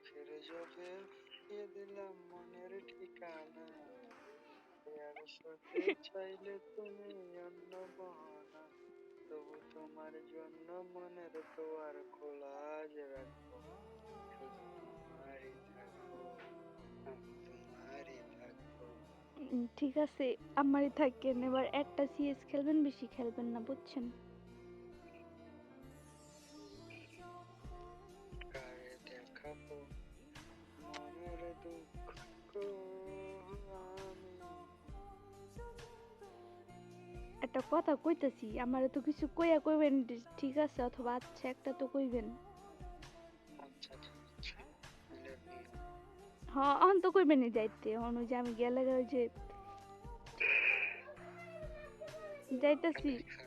ফিরে যাবে ফিরিয়ে দিলাম মনের ঠিকানা, আর সাথে চাইলে তুমি অন্য বহানা, তবু তোমার জন্য মনের দুয়ার খোলা আজ রাখবো, শুধু তোমারই থাকবো, আমি তোমারই থাকবো। ঠিক আছে, আমারই থাকেন। এবার একটা সিএস খেলবেন, বেশি খেলবেন না, বুঝছেন? কারে দেখাবো মনের দুঃখ আমি। একটা কথা কইতাছি, আমারে তো কিছু কইয়া কইবেন, ঠিক আছে? অথবা আচ্ছা একটা তো কইবেন। আচ্ছা ঠিক আছে, আই লাভ ইউ। হ্যাঁ, অহন তো কইবেনই যাইতে। অহন ওই যে আমি গেলে ওই যে I যাইতাছি। love you.